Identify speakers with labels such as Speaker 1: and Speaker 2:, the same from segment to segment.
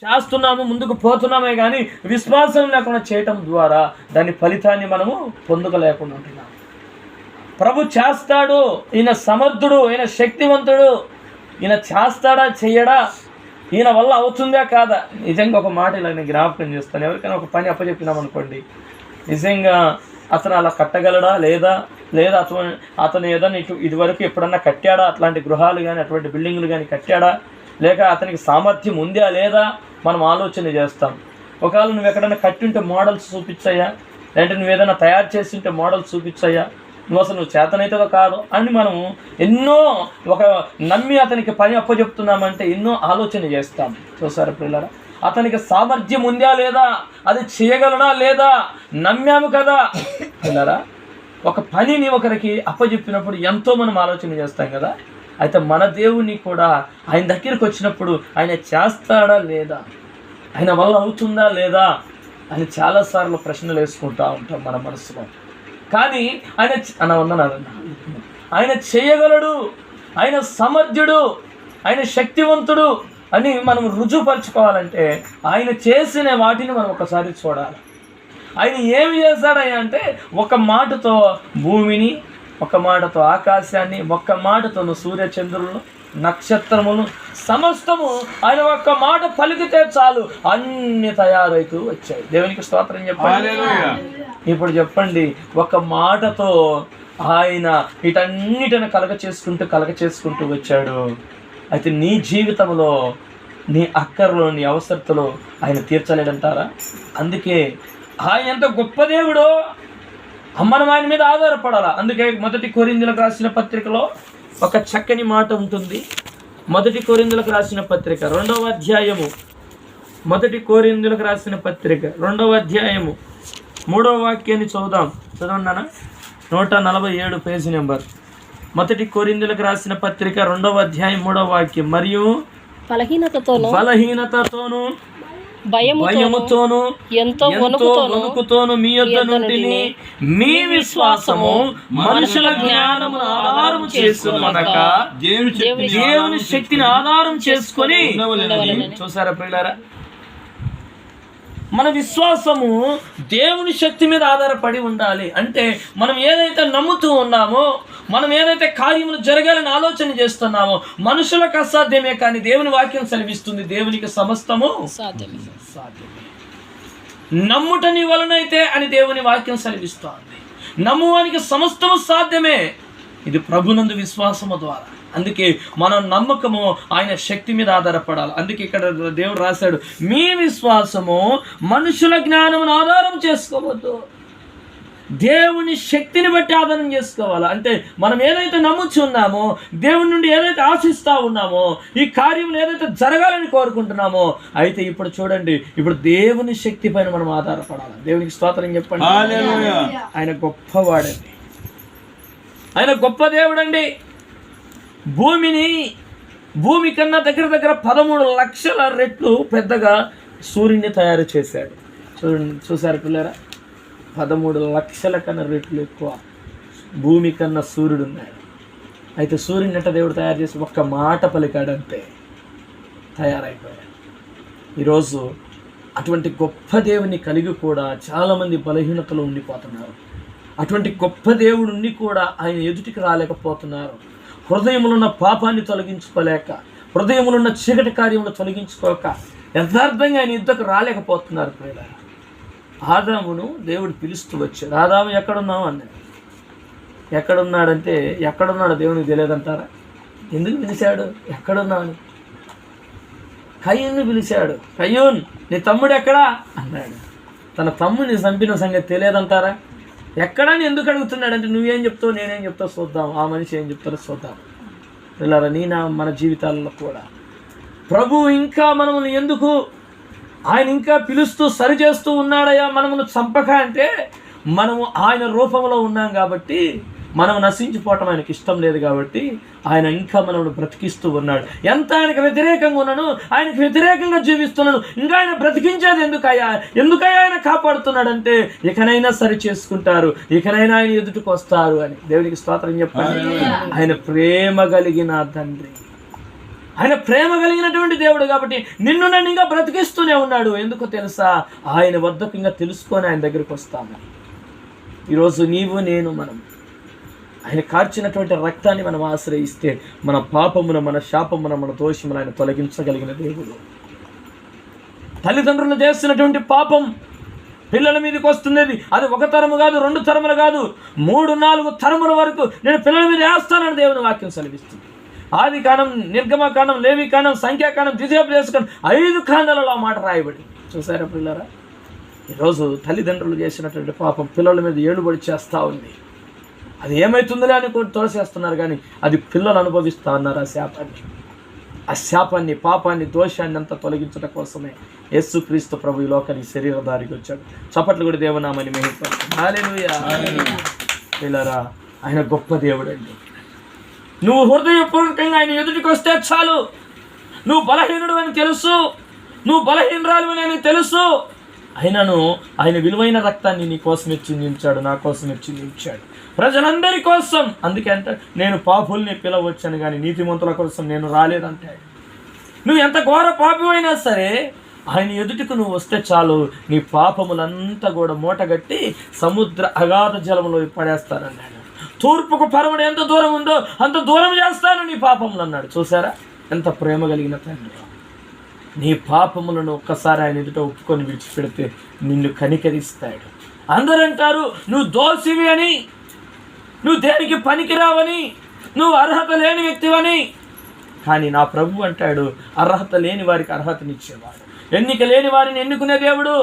Speaker 1: చేస్తున్నాము, ముందుకు పోతున్నామే కానీ విశ్వాసం లేకుండా చేయటం ద్వారా దాని ఫలితాన్ని మనము పొందుకోలేకుండా ఉంటున్నాము. ప్రభు చేస్తాడు, ఈయన సమర్థుడు, ఈయన శక్తివంతుడు, ఈయన చేస్తాడా చెయ్యడా, ఈయన వల్ల అవుతుందా కాదా. నిజంగా ఒక మాట ఇలా నేను జ్ఞాపకం చేస్తాను. ఎవరికైనా ఒక పని అప్పచెప్పినాం అనుకోండి, నిజంగా అతను అలా కట్టగలడా లేదా అతను ఏదైనా ఇదివరకు ఎప్పుడన్నా కట్టాడా, అట్లాంటి గృహాలు కానీ అటువంటి బిల్డింగ్లు కానీ కట్టాడా, లేక అతనికి సామర్థ్యం ఉందా లేదా మనం ఆలోచన చేస్తాం. ఒకవేళ నువ్వు ఎక్కడైనా కట్టింటే మోడల్స్ చూపించయ్యా, లేదంటే నువ్వు ఏదైనా తయారు చేసింటే మోడల్స్ చూపించయ్యా, నువ్వు చేతనైతుందో కాదు అని మనము ఎన్నో నమ్మి అతనికి పని అప్పచెప్తున్నామంటే ఎన్నో ఆలోచన చేస్తాం. చూసారా పిల్లరా, అతనికి సామర్థ్యం ఉందా లేదా, అది చేయగలడా లేదా నమ్మాము కదా పిల్లరా. ఒక పనిని ఒకరికి అప్పచెప్పినప్పుడు ఎంతో మనం ఆలోచన చేస్తాం కదా. అయితే మన దేవుని కూడా ఆయన దగ్గరికి వచ్చినప్పుడు ఆయన చేస్తాడా లేదా, ఆయన వల్ల అవుతుందా లేదా అని చాలాసార్లు ప్రశ్నలు వేసుకుంటూ ఉంటాం మన మనసులో. కానీ ఆయన చేయగలడు, ఆయన సమర్థుడు, ఆయన శక్తివంతుడు అని మనం రుజువుపరచుకోవాలంటే ఆయన చేసిన వాటిని మనం ఒకసారి చూడాలి. ఆయన ఏమి చేశాడయ్యా అంటే, ఒక మాటతో భూమిని, ఒక మాటతో ఆకాశాన్ని, ఒక్క మాటతో సూర్యచంద్రులను, నక్షత్రములు, సమస్తము ఆయన ఒక్క మాట పలికితే చాలు అన్ని తయారైతూ వచ్చాయి. దేవునికి స్తోత్రం చెప్పండి. ఇప్పుడు చెప్పండి, ఒక మాటతో ఆయన వీటన్నిటిని కలగ చేసుకుంటూ వచ్చాడు. అయితే నీ జీవితంలో నీ అక్కర్లో, నీ అవసరతలో ఆయన తీర్చలేడంటారా? అందుకే ఆయన ఎంత గొప్ప దేవుడో మనం ఆయన మీద ఆధారపడాలా. అందుకే 1 కొరింథీయులకు రాసిన పత్రికలో ఒక చక్కని మాట ఉంటుంది. 1 కొరింథీయులకు రాసిన పత్రిక 2వ అధ్యాయము, 1 కొరింథీయులకు రాసిన పత్రిక 2వ అధ్యాయము 3వ వాక్యాన్ని చదవండి. 147 పేజీ నెంబర్. 1 కొరింథీయులకు రాసిన పత్రిక 2వ అధ్యాయం 3వ వాక్యం. మరియు బలహీనతతోను భయముతోను ఎంతో వణుకుతోను మీ యొద్ద నుండి మీ విశ్వాసము మనుషుల జ్ఞానమును ఆధారం చేసుకొనక దేవుని శక్తిని ఆధారం చేసుకొని. చూసారా ప్రియులారా, మన విశ్వాసము దేవుని శక్తి మీద ఆధారపడి ఉండాలి. అంటే మనం ఏదైతే నమ్ముతూ ఉన్నామో, మనం ఏదైతే కార్యములు జరగాలని ఆలోచన చేస్తున్నామో, మనుషులకు అసాధ్యమే కానీ దేవుని వాక్యం సెలవిస్తుంది దేవునికి సమస్తము సాధ్యమే. నమ్ముట నీ వలనైతే అని దేవుని వాక్యం సెలవిస్తోంది. నమ్మువానికి సమస్తము సాధ్యమే. ఇది ప్రభునందు విశ్వాసము ద్వారా. అందుకే మన నమ్మకము ఆయన శక్తి మీద ఆధారపడాలి. అందుకే ఇక్కడ దేవుడు రాశాడు, మీ విశ్వాసము మనుషుల జ్ఞానమును ఆధారం చేసుకోవద్దు, దేవుని శక్తిని బట్టి ఆధారం చేసుకోవాలి. అంటే మనం ఏదైతే నమ్ముచున్నామో, దేవుని నుండి ఏదైతే ఆశిస్తూ ఉన్నామో, ఈ కార్యములు ఏదైతే జరగాలని కోరుకుంటున్నామో, అయితే ఇప్పుడు చూడండి, ఇప్పుడు దేవుని శక్తి పైన మనం ఆధారపడాలి. దేవునికి స్తోత్రం చెప్పండి. ఆయన గొప్పవాడండి, ఆయన గొప్ప దేవుడండి. భూమి కన్నా దగ్గర 13 లక్షల రెట్లు పెద్దగా సూర్యుని తయారు చేశాడు. చూసారు పిల్లరా, 13 లక్షల కన్నా రెట్లు ఎక్కువ భూమి కన్నా సూర్యుడు ఉన్నాడు. అయితే సూర్యుని అంటే దేవుడు తయారు చేసి ఒక్క మాట పలికాడంటే తయారైపోయాడు. ఈరోజు అటువంటి గొప్ప దేవుని కలిగి కూడా చాలామంది బలహీనతలో ఉండిపోతున్నారు. అటువంటి గొప్ప దేవుడు ఉండి కూడా ఆయన ఎదుటికి రాలేకపోతున్నారు. హృదయములో ఉన్న పాపాన్ని తొలగించుకోలేక, హృదయములో ఉన్న చీకటి కార్యములు తొలగించుకోక యథార్థంగా ఆయన యుద్ధకు రాలేకపోతున్నారు. ప్రియులారా, ఆదామును దేవుడు పిలుస్తూ వచ్చాడు. ఆదాము ఎక్కడున్నావు అన్నాడు. ఎక్కడున్నాడంటే ఎక్కడున్నాడు దేవునికి తెలియదంటారా? ఎందుకు పిలిచాడు? ఎక్కడున్నావు? కయ్యూన్ని పిలిచాడు. కయ్యూన్, నీ తమ్ముడు ఎక్కడా అన్నాడు. తన తమ్ముడిని చంపిన సంగతి తెలియదంటారా? ఎక్కడని ఎందుకు అడుగుతున్నాడంటే, నువ్వేం చెప్తావు, నేనేం చెప్తావు చూద్దాం, ఆ మనిషి ఏం చెప్తారో చూద్దాం. పిల్లరా, మన జీవితాల్లో కూడా ప్రభు ఇంకా మనల్ని ఎందుకు ఆయన ఇంకా పిలుస్తూ సరిచేస్తూ ఉన్నాడయ్యా మనమును చంపక అంటే, మనము ఆయన రూపంలో ఉన్నాం కాబట్టి, మనం నశించిపోవటం ఆయనకి ఇష్టం లేదు కాబట్టి ఆయన ఇంకా మనల్ని బ్రతికిస్తూ ఉన్నాడు. ఎంత ఆయనకు వ్యతిరేకంగా ఉన్నాను, ఆయనకు వ్యతిరేకంగా జీవిస్తున్నాను, ఇంకా ఆయన బ్రతికించేది ఎందుకయ్యా ఆయన కాపాడుతున్నాడంటే, ఇకనైనా సరి చేసుకుంటారు, ఇకనైనా ఆయన ఎదుటికి వస్తారు అని. దేవునికి స్తోత్రం చెప్పండి. ఆయన ప్రేమ కలిగిన తండ్రి, ఆయన ప్రేమ కలిగినటువంటి దేవుడు కాబట్టి నిన్ను నన్ను ఇంకా బ్రతికిస్తూనే ఉన్నాడు. ఎందుకో తెలుసా? ఆయన వద్దకు ఇంకా తెలుసుకొని ఆయన దగ్గరికి వస్తాము. ఈరోజు నీవు నేను మనం ఆయన కార్చినటువంటి రక్తాన్ని మనం ఆశ్రయిస్తే మన పాపమును, మన శాపమును, మన దోషమును ఆయన తొలగించగలిగిన దేవుడు. తల్లిదండ్రులు చేస్తున్నటువంటి పాపం పిల్లల మీదకి వస్తున్నది. అది ఒక తరము కాదు, 2 తరములు కాదు, 3-4 తరముల వరకు నేను పిల్లల మీద వేస్తానని దేవుని వాక్యం సెలవిస్తుంది. ఆది కాండం, నిర్గమకాండం, లేవికాండం, సంఖ్యాకాండం, ద్వితీయోపదేశకాండం 5 కాండాలలో ఆ మాట రాయబడి. చూసారా పిల్లరా? ఈరోజు తల్లిదండ్రులు చేసినటువంటి పాపం పిల్లల మీద ఏలుబడి చేస్తూ ఉంది. అది ఏమవుతుందిలే అని కూడా తోసేస్తున్నారు, కానీ అది పిల్లలు అనుభవిస్తూ ఉన్నారు ఆ శాపాన్ని, పాపాన్ని, దోషాన్ని అంతా తొలగించడం కోసమే యేసుక్రీస్తు ప్రభు ఈ లోకానికి శరీరధారికి వచ్చాడు. చప్పట్లు కూడా దేవనామని మహిమపరచండి. హల్లెలూయా. పిల్లరా, ఆయన గొప్ప దేవుడు అండి. నువ్వు హృదయపూర్వకంగా ఆయన ఎదుటికి వస్తే చాలు. నువ్వు బలహీనుడు అని తెలుసు, నువ్వు బలహీనరాలు అని ఆయనకు తెలుసు. అయినను ఆయన విలువైన రక్తాన్ని నీ కోసం చిందించాడు, నా కోసం చిందించాడు, ప్రజలందరి కోసం. అందుకే అంటే నేను పాపుల్ని పిలవచ్చాను కానీ నీతిమంతుల కోసం నేను రాలేదంటాడు. నువ్వు ఎంత ఘోర పాపమైనా సరే ఆయన ఎదుటికి నువ్వు వస్తే చాలు, నీ పాపములంతా కూడా మూటగట్టి సముద్ర అగాధ జలంలో పడేస్తానన్నాడు. తూర్పుకు పరమడు ఎంత దూరం ఉందో అంత దూరం చేస్తాను నీ పాపములు అన్నాడు. చూసారా ఎంత ప్రేమ కలిగిన తండ్రి. నీ పాపములను ఒక్కసారి ఆయన ఎదుట ఒప్పుకొని విడిచిపెడితే నిన్ను కనికరిస్తాడు. అందరూ అంటారు నువ్వు దోషివి అని, నువ్వు దేనికి పనికిరావని, నువ్వు అర్హత లేని వ్యక్తివని. కానీ నా ప్రభు అంటాడు అర్హత లేని వారికి అర్హతనిచ్చేవాడు, ఎన్నిక లేని వారిని ఎన్నుకునే దేవుడు.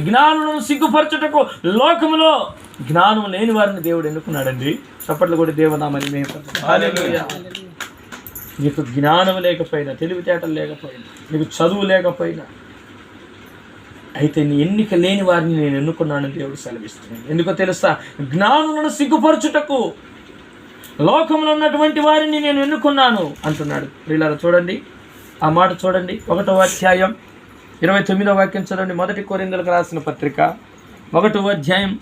Speaker 1: జ్ఞానులను సిగ్గుపరచుటకు లోకములో జ్ఞానం లేని వారిని దేవుడు ఎన్నుకున్నాడండి. చప్పట్లు కూడా దేవనామని మేము. హల్లెలూయా. నీకు జ్ఞానం లేకపోయినా, తెలివితేటలు లేకపోయినా, నీకు చదువు లేకపోయినా, అయితే నీ ఎన్నిక లేని వారిని నేను ఎన్నుకున్నానని దేవుడు సెలవిస్తున్నాను. ఎందుకో తెలుసా? జ్ఞానులను సిగ్గుపరచుటకు లోకంలో ఉన్నటువంటి వారిని నేను ఎన్నుకున్నాను అంటున్నాడు. ప్రియులారా చూడండి ఆ మాట చూడండి. 1వ అధ్యాయం 29వ వాక్యం చదవండి. 1 కొరింథీయులకు రాసిన పత్రిక 1వ అధ్యాయం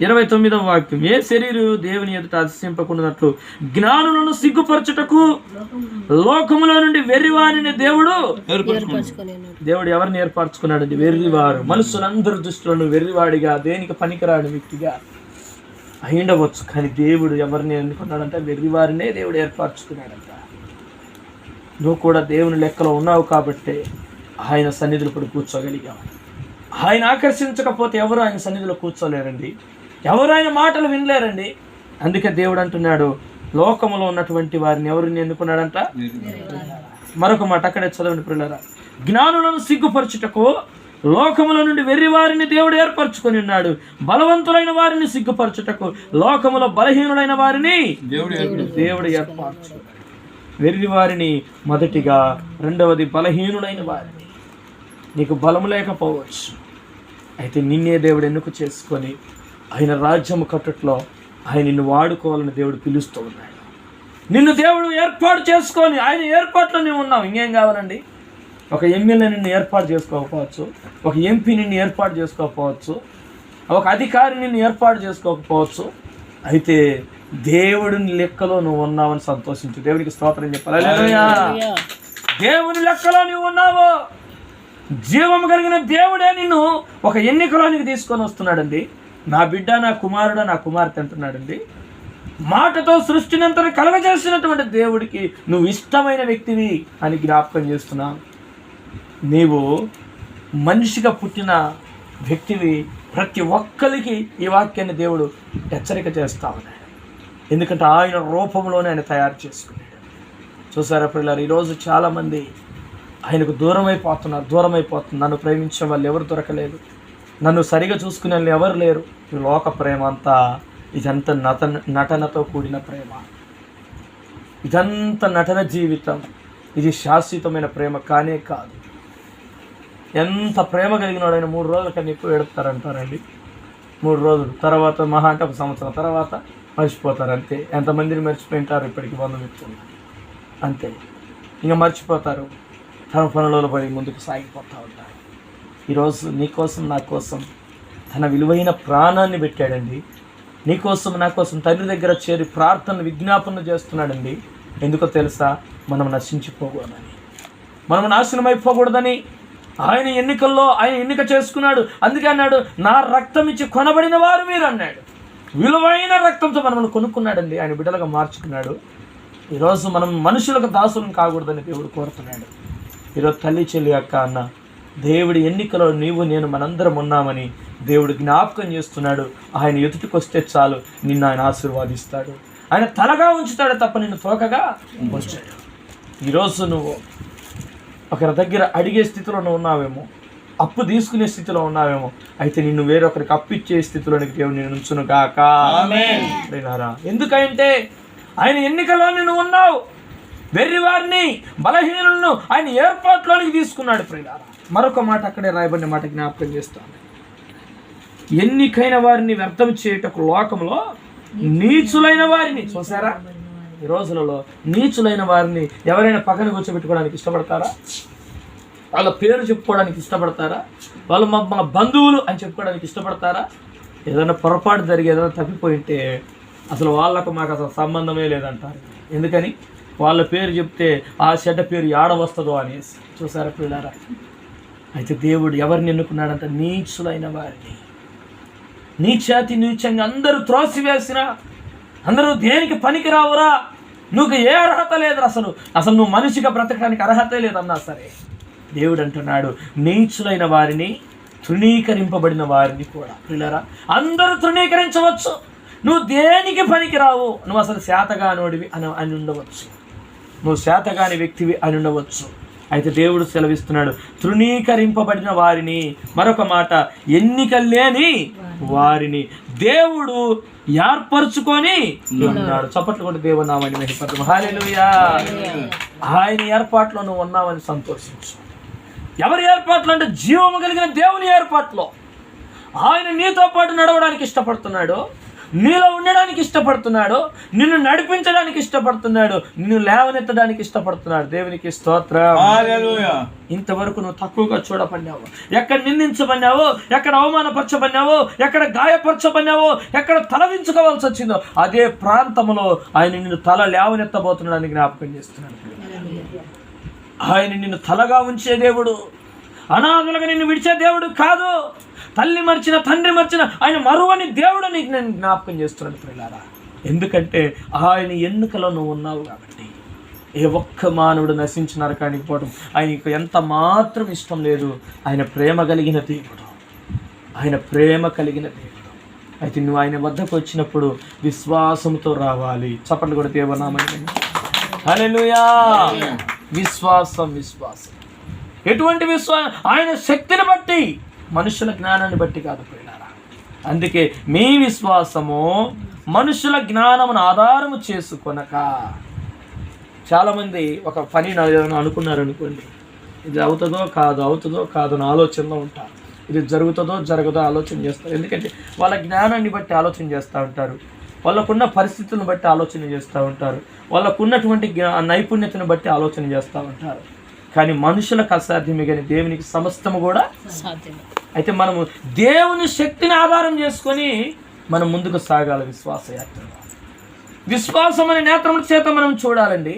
Speaker 1: 29వ వాక్యం. ఏ శరీరం దేవుని ఎదుట అతిశయింపకుండానట్లు జ్ఞానులను సిగ్గుపరచుటకు లోకములో నుండి వెర్రివారిని దేవుడు ఎవరిని ఏర్పరచుకున్నాడండి? వెర్రివారు. మనుషులందరి దృష్టిలో వెర్రివాడిగా, దేనికి పనికిరాని వ్యక్తిగా అయిండవచ్చు. కానీ దేవుడు ఎవరిని ఎన్నుకున్నాడంట? వెర్రివారినే దేవుడు ఏర్పరచుకున్నాడంట. నువ్వు కూడా దేవుని లెక్కలో ఉన్నావు కాబట్టి ఆయన సన్నిధిలో కూడా కూర్చోగలిగావు. ఆయన ఆకర్షించకపోతే ఎవరు ఆయన సన్నిధిలో కూర్చోలేరండి, ఎవరు ఆయన మాటలు వినలేరండి. అందుకే దేవుడు అంటున్నాడు లోకములో ఉన్నటువంటి వారిని ఎవరిని ఎన్నుకున్నాడంట? మరొక మాట అక్కడే చదవండి ప్రియులారా. జ్ఞానులను సిగ్గుపరచుటకు లోకముల నుండి వెర్రి వారిని దేవుడు ఏర్పరచుకొని ఉన్నాడు, బలవంతులైన వారిని సిగ్గుపరచుటకు లోకములో బలహీనులైన వారిని దేవుడు ఏర్పరచుకున్నాడు. వెర్రి వారిని మొదటిగా, రెండవది బలహీనులైన వారిని. నీకు బలము లేకపోవచ్చు, అయితే నిన్నే దేవుడు ఎన్నుక చేసుకొని ఆయన రాజ్యము కట్టుట్లో ఆయన నిన్ను వాడుకోవాలని దేవుడు పిలుస్తూ ఉన్నాడు. నిన్ను దేవుడు ఏర్పాటు చేసుకొని ఆయన ఏర్పాట్లో నువ్వు ఉన్నావు. ఇంకేం కావాలండి? ఒక ఎమ్మెల్యే నిన్ను ఏర్పాటు చేసుకోకపోవచ్చు, ఒక ఎంపీ నిన్ను ఏర్పాటు చేసుకోకపోవచ్చు, ఒక అధికారి నిన్ను ఏర్పాటు చేసుకోకపోవచ్చు. అయితే దేవుడిని లెక్కలో నువ్వు ఉన్నావని సంతోషించు. దేవునికి స్తోత్రం చెప్పాలి. హల్లెలూయా. దేవుని లెక్కలో నువ్వు ఉన్నావు. జీవం కలిగిన దేవుడే నిన్ను ఒక ఎన్నికలోనికి తీసుకొని వస్తున్నాడండి. నా బిడ్డ, నా కుమారుడు, నా కుమార్తె అంటున్నాడండి. మాటతో సృష్టినంతని కలగజేసినటువంటి దేవుడికి నువ్వు ఇష్టమైన వ్యక్తివి అని జ్ఞాపకం చేస్తున్నావు. నీవు మనిషిగా పుట్టిన వ్యక్తివి. ప్రతి ఒక్కరికి ఈ వాక్యాన్ని దేవుడు హెచ్చరిక చేస్తా ఉన్నాడు. ఎందుకంటే ఆయన రూపంలోనే ఆయన తయారు చేసుకున్నాడు. చూసారా పిల్లలు, ఈరోజు చాలామంది ఆయనకు దూరం అయిపోతున్నారు. నన్ను ప్రేమించే వాళ్ళు ఎవరు దొరకలేదు, నన్ను సరిగా చూసుకునే వాళ్ళు ఎవరు లేరు. ఈ లోక ప్రేమ అంతా ఇదంతా నటనతో కూడిన ప్రేమ, ఇదంతా నటన జీవితం. ఇది శాశ్వతమైన ప్రేమ కానే కాదు. ఎంత ప్రేమ కలిగిన వాడైనా 3 రోజుల కన్నా ఎక్కువ ఏడుపుతారంటారండి. 3 రోజులు తర్వాత మహా అంటే 1 సంవత్సరం తర్వాత మర్చిపోతారు అంతే. ఎంతమందిని మర్చిపోయింటారు ఇప్పటికి 100 వ్యక్తులు అంతే. ఇంకా మర్చిపోతారు, తన పనులలో పడి ముందుకు సాగిపోతూ ఉంటారు. ఈరోజు నీకోసం నా కోసం తన విలువైన ప్రాణాన్ని పెట్టాడండి. నీకోసం నా కోసం తండ్రి దగ్గర చేరి ప్రార్థన విజ్ఞాపన చేస్తున్నాడండి. ఎందుకో తెలుసా? మనం నశించిపోకూడదని. మనం నాశనం అయిపోకూడదని ఆయన ఎన్నికల్లో ఆయన ఎన్నిక చేసుకున్నాడు. అందుకే అన్నాడు, నా రక్తం ఇచ్చి కొనబడిన వారు మీరు అన్నాడు. విలువైన రక్తంతో మనల్ని కొనుక్కున్నాడండి, ఆయన బిడ్డలుగా మార్చుకున్నాడు. ఈరోజు మనం మనుషులకు దాసులను కాకూడదని దేవుడు కోరుతున్నాడు. ఈరోజు తల్లి, చెల్లి, అక్క, అన్న, దేవుడి ఎన్నికలో నీవు నేను మనందరం ఉన్నామని దేవుడు జ్ఞాపకం చేస్తున్నాడు. ఆయన ఎదుటికి వస్తే చాలు నిన్ను ఆయన ఆశీర్వాదిస్తాడు. ఆయన తలగా ఉంచుతాడు తప్ప నిన్ను తోకగా ఉంచాడు. ఈరోజు నువ్వు ఒకరి దగ్గర అడిగే స్థితిలో నువ్వు ఉన్నావేమో, అప్పు తీసుకునే స్థితిలో ఉన్నావేమో, అయితే నిన్ను వేరొకరికి అప్పు ఇచ్చే స్థితిలోనికి దేవుడు నేను ఉంచును గాక. ఎందుకంటే ఆయన ఎన్నికలో నువ్వు ఉన్నావు. వెర్రివారిని, బలహీనులను ఆయన ఏర్పాట్లోనికి తీసుకున్నాడు. ప్రియులారా, మరొక మాట అక్కడే రాయబడిన మాట జ్ఞాపకం చేస్తాను. ఎన్నికైన వారిని వ్యర్థం చేయటకు లోకంలో నీచులైన వారిని చూసారా. ఈ రోజులలో నీచులైన వారిని ఎవరైనా పక్కన కూర్చోబెట్టుకోవడానికి ఇష్టపడతారా? వాళ్ళ పేరు చెప్పుకోవడానికి ఇష్టపడతారా? వాళ్ళు మా బంధువులు అని చెప్పుకోవడానికి ఇష్టపడతారా? ఏదైనా పొరపాటు జరిగి ఏదైనా తప్పిపోయింటే అసలు వాళ్ళకు మాకు అసలు సంబంధమే లేదంటారు. ఎందుకని? వాళ్ళ పేరు చెప్తే ఆ చెడ్డ పేరు యాడ వస్తుందో అనేసి. చూసారా పిల్లారా? అయితే దేవుడు ఎవరిని ఎన్నుకున్నాడంటే నీచులైన వారిని. నీచాతి నీచంగా అందరూ త్రోసివేసినా, అందరూ దేనికి పనికి రావురా, నువ్వు ఏ అర్హత లేదు, అసలు నువ్వు మనిషిగా బ్రతకడానికి అర్హత లేదన్నా సరే దేవుడు అంటున్నాడు, నీచులైన వారిని, తృణీకరింపబడిన వారిని కూడా. పిల్లరా, అందరూ తృణీకరించవచ్చు. నువ్వు దేనికి పనికి రావు, నువ్వు అసలు శాతగానోడివి అని ఉండవచ్చు, నువ్వు శాతగాని వ్యక్తివి అని ఉండవచ్చు. అయితే దేవుడు సెలవిస్తున్నాడు, తృణీకరింపబడిన వారిని, మరొక మాట ఎన్నిక లేని వారిని దేవుడు ఏర్పరచుకొని ఉన్నాడు. చప్పట్లు కొట్టి దేవుని నామాన్ని మహిమపరచు. హల్లెలూయా. ఆయన ఏర్పాట్లో నువ్వు ఉన్నావని సంతోషించు. ఎవరి ఏర్పాట్లు అంటే జీవము కలిగిన దేవుని ఏర్పాట్లో. ఆయన నీతో పాటు నడవడానికి ఇష్టపడుతున్నాడు, నీలో ఉండడానికి ఇష్టపడుతున్నాడు, నిన్ను నడిపించడానికి ఇష్టపడుతున్నాడు, నిన్ను లేవనెత్తడానికి ఇష్టపడుతున్నాడు. దేవునికి స్తోత్రం. హల్లెలూయా. ఇంతవరకు నువ్వు తక్కువగా చూడబడినావు, ఎక్కడ నిందించబడినావో, ఎక్కడ అవమానపరచబడినావో, ఎక్కడ గాయపరచబడినావో, ఎక్కడ తలదించుకోవాల్సి వచ్చిందో అదే ప్రాంతంలో ఆయన నిన్ను తల లేవనెత్తబోతున్నాడని జ్ఞాపకం చేస్తున్నాడు. ఆయన నిన్ను తలగా ఉంచే దేవుడు, అనాథలుగా నిన్ను విడిచే దేవుడు కాదు. తల్లి మర్చిన, తండ్రి మర్చిన ఆయన మరువని దేవుడు నీకు నేను జ్ఞాపకం చేస్తున్నాను ప్రియులారా. ఎందుకంటే ఆయన ఎన్నికలో నువ్వు ఉన్నావు కాబట్టి. ఏ ఒక్క మానవుడు నశించి నరకానికి పోవడం ఆయనకు ఎంత మాత్రం ఇష్టం లేదు. ఆయన ప్రేమ కలిగిన దేవుడు, ఆయన ప్రేమ కలిగిన దేవుడు. అయితే నువ్వు ఆయన వద్దకు వచ్చినప్పుడు విశ్వాసంతో రావాలి. చప్పట్లు కూడా దేవనామని. హల్లెలూయా. విశ్వాసం. ఎటువంటి విశ్వాసం? ఆయన శక్తిని బట్టి, మనుషుల జ్ఞానాన్ని బట్టి కాదు ప్రియులారా. అందుకే మీ విశ్వాసము మనుషుల జ్ఞానమును ఆధారము చేసుకొనక. చాలామంది ఒక పని అనుకున్నారు అనుకోండి, ఇది అవుతుందో కాదో అని ఆలోచనలో ఉంటారు. ఇది జరుగుతుందో జరగదో ఆలోచన చేస్తారు. ఎందుకంటే వాళ్ళ జ్ఞానాన్ని బట్టి ఆలోచన చేస్తూ ఉంటారు, వాళ్ళకున్న పరిస్థితులను బట్టి ఆలోచన చేస్తూ ఉంటారు, వాళ్ళకున్నటువంటి నైపుణ్యతను బట్టి ఆలోచన చేస్తూ ఉంటారు. కానీ మనుషులకు అసాధ్యమే, కానీ దేవునికి సమస్తము కూడా సాధ్యమే. అయితే మనము దేవుని శక్తిని ఆధారం చేసుకొని మనం ముందుకు సాగాలి విశ్వాస యాత్రలో. విశ్వాసం అనే నేత్రముల చేత మనం చూడాలండి.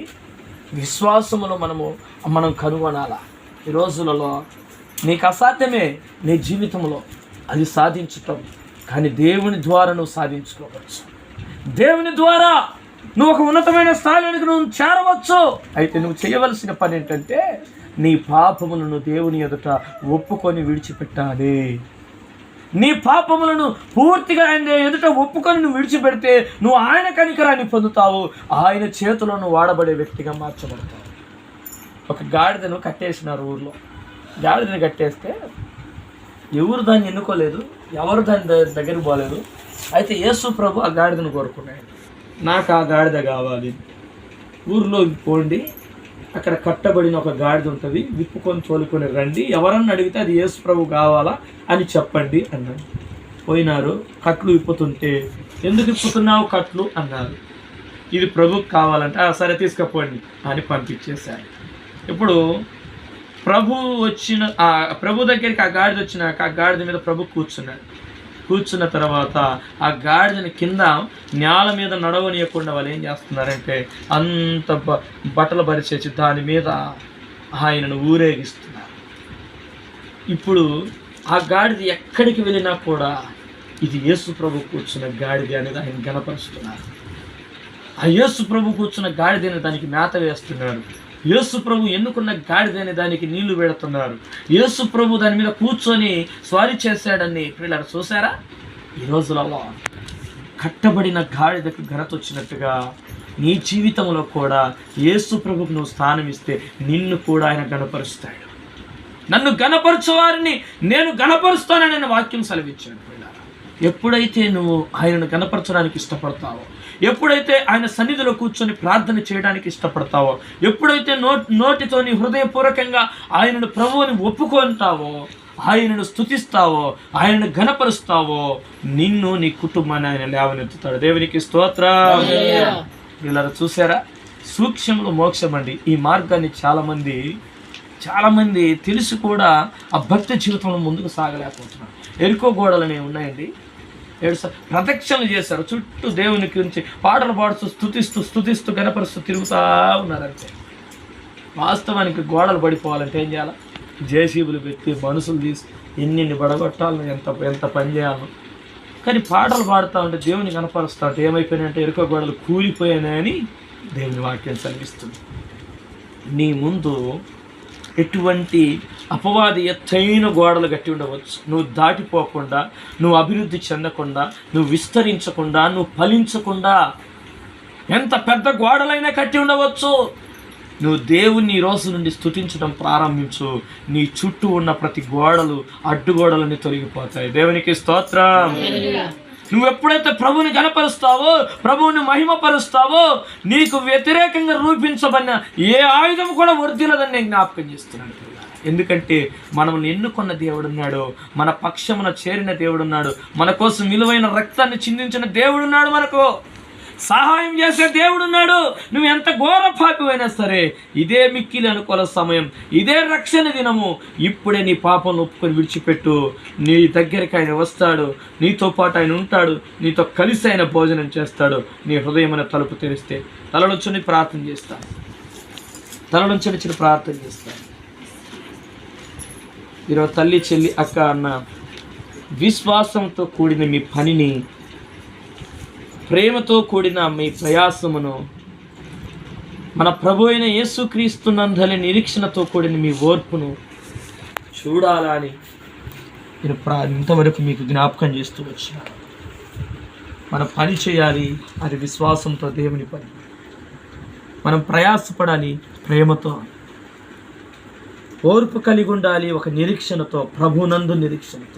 Speaker 1: విశ్వాసములో మనం కనుగొనాలా. ఈ రోజులలో నీకు అసాధ్యమే నీ జీవితంలో అది సాధించటం, కానీ దేవుని ద్వారా నువ్వు సాధించుకోవచ్చు. దేవుని ద్వారా నువ్వు ఒక ఉన్నతమైన స్థాయిలోనికి నువ్వు చేరవచ్చు. అయితే నువ్వు చేయవలసిన పని ఏంటంటే నీ పాపములను దేవుని ఎదుట ఒప్పుకొని విడిచిపెట్టాలి. నీ పాపములను పూర్తిగా ఆయన ఎదుట ఒప్పుకొని నువ్వు విడిచిపెడితే నువ్వు ఆయన కనికరాన్ని పొందుతావు. ఆయన చేతిలో నువ్వు వాడబడే వ్యక్తిగా మార్చబడతావు. ఒక గాడిదను కట్టేసినారు ఊర్లో. గాడిదను కట్టేస్తే ఎవరు దాన్ని ఎన్నుకోలేదు, ఎవరు దాని దగ్గరికి పోలేదు. అయితే యేసు ప్రభు ఆ గాడిదను కోరుకున్నాడు, నాకు ఆ గాడిద కావాలి. ఊర్లోకి పోండి, అక్కడ కట్టబడిన ఒక గాడిద ఉంటుంది, విప్పుకొని తోలుకొని రండి, ఎవరన్నా అడిగితే అది యేసు ప్రభు కావాలా అని చెప్పండి అన్నాడు. పోయినారు, కట్లు విప్పుతుంటే ఎందుకు విప్పుతున్నావు కట్లు అన్నారు. ఇది ప్రభుకు కావాలంటే సరే తీసుకుపోండి అని పంపించేశారు. ఇప్పుడు ప్రభు దగ్గరికి ఆ గాడిద వచ్చినాక ఆ గాడిద మీద ప్రభు కూర్చున్నాడు. కూర్చున్న తర్వాత ఆ గాడిదని కింద నేల మీద నడవనీయకుండా వాళ్ళు ఏం చేస్తున్నారంటే అంత బట్టలు పరిచేసి దాని మీద ఆయనను ఊరేగిస్తున్నారు. ఇప్పుడు ఆ గాడిద ఎక్కడికి వెళ్ళినా కూడా ఇది యేసు ప్రభు కూర్చున్న గాడిద అనేది ఆయన గణపరుస్తున్నారు. ఆ యేసు ప్రభు కూర్చున్న గాడిద అనే దానికి మేత వేస్తున్నారు. యేసు ప్రభు ఎన్నుకున్న గాడిద అనే దానికి నీళ్లు పెడుతున్నారు. యేసు ప్రభు దాని మీద కూర్చొని స్వారీ చేశాడని పిల్లలు చూసారా? ఈ రోజులలో కట్టబడిన గాడిదకు ఘనత వచ్చినట్టుగా నీ జీవితంలో కూడా యేసు ప్రభుకు నువ్వు స్థానం ఇస్తే నిన్ను కూడా ఆయన గణపరుస్తాడు. నన్ను గణపరచు వారిని నేను గణపరుస్తానని ఆయన వాక్యం సెలవిచ్చాడు. ఎప్పుడైతే నువ్వు ఆయనను గణపరచడానికి ఇష్టపడతావో, ఎప్పుడైతే ఆయన సన్నిధిలో కూర్చొని ప్రార్థన చేయడానికి ఇష్టపడతావో, ఎప్పుడైతే నోటితో నీ హృదయపూర్వకంగా ఆయనను ప్రభువుని ఒప్పుకుంటావో, ఆయనను స్తుతిస్తావో, ఆయనను ఘనపరుస్తావో, నిన్ను నీ కుటుంబాన్ని ఆయన లేవనెత్తుతాడు. దేవునికి స్తోత్రం. ఇలా చూసారా? సూక్ష్మంలో మోక్షం అండి. ఈ మార్గాన్ని చాలామంది తెలిసి కూడా ఆ భక్తి జీవితంలో ముందుకు సాగలేకపోతున్నారు. ఎరుకో గోడలు అనేవి ఉన్నాయండి. ప్రదక్షిణలు చేశారు, చుట్టూ దేవుని గురించి పాటలు పాడుతూ స్థుతిస్తూ గణపరుస్తూ తిరుగుతూ ఉన్నారంటే. వాస్తవానికి గోడలు పడిపోవాలంటే ఏం చేయాలి? జేసీబీలు పెట్టి మనుషులు తీసి ఎన్ని బడగొట్టాలని ఎంత పని చేయాలి. కానీ పాటలు పాడుతూ ఉంటే దేవుని కనపరుస్తూ ఉంటే ఏమైపోయినాయంటే ఎరుక గోడలు కూలిపోయాయని దేవుని వాక్యం సెలవిస్తుంది. నీ ముందు ఎటువంటి అపవాది ఎత్తైన గోడలు కట్టి ఉండవచ్చు. నువ్వు దాటిపోకుండా, నువ్వు అభివృద్ధి చెందకుండా, నువ్వు విస్తరించకుండా, నువ్వు ఫలించకుండా ఎంత పెద్ద గోడలైనా కట్టి ఉండవచ్చు. నువ్వు దేవుణ్ణి ఈ రోజు నుండి స్తుతించడం ప్రారంభించు. నీ చుట్టూ ఉన్న ప్రతి గోడలు, అడ్డుగోడలన్నీ తొలగిపోతాయి. దేవునికి స్తోత్రం. నువ్వు ఎప్పుడైతే ప్రభువుని గణపరుస్తావో, ప్రభువుని మహిమపరుస్తావో, నీకు వ్యతిరేకంగా రూపించబడిన ఏ ఆయుధం కూడా వర్ధిల్లదని నేను జ్ఞాపకం చేస్తున్నాను. ఎందుకంటే మనల్ని ఎన్నుకున్న దేవుడున్నాడు, మన పక్షమున చేరిన దేవుడున్నాడు, మన కోసం విలువైన రక్తాన్ని చిందించిన దేవుడున్నాడు, మనకు సహాయం చేసే దేవుడున్నాడు. నువ్వు ఎంత ఘోర పాపివైనా సరే, ఇదే మిక్కిలి అనుకూల సమయం, ఇదే రక్షణ దినము. ఇప్పుడే నీ పాపం ఒప్పుకొని విడిచిపెట్టు. నీ దగ్గరికి ఆయన వస్తాడు, నీతో పాటు ఆయన ఉంటాడు, నీతో కలిసి ఆయన భోజనం చేస్తాడు. నీ హృదయం అనే తలుపు తెరిస్తే తలలోంచి ప్రార్థన చేస్తాను. ఈరోజు తల్లి, చెల్లి, అక్క, అన్న విశ్వాసంతో కూడిన మీ పనిని, ప్రేమతో కూడిన మీ ప్రయాసమును, మన ప్రభు అయిన యేసుక్రీస్తునందలి నిరీక్షణతో కూడిన మీ ఓర్పును చూడాలని నేను ఇంతవరకు మీకు జ్ఞాపకం చేస్తూ వచ్చినాను. మనం పని చేయాలి, అది విశ్వాసంతో దేవుని పని. మనం ప్రయాసపడాలి, ప్రేమతో, ఓర్పు కలిగి ఉండాలి, ఒక నిరీక్షణతో, ప్రభునందు నిరీక్షణతో.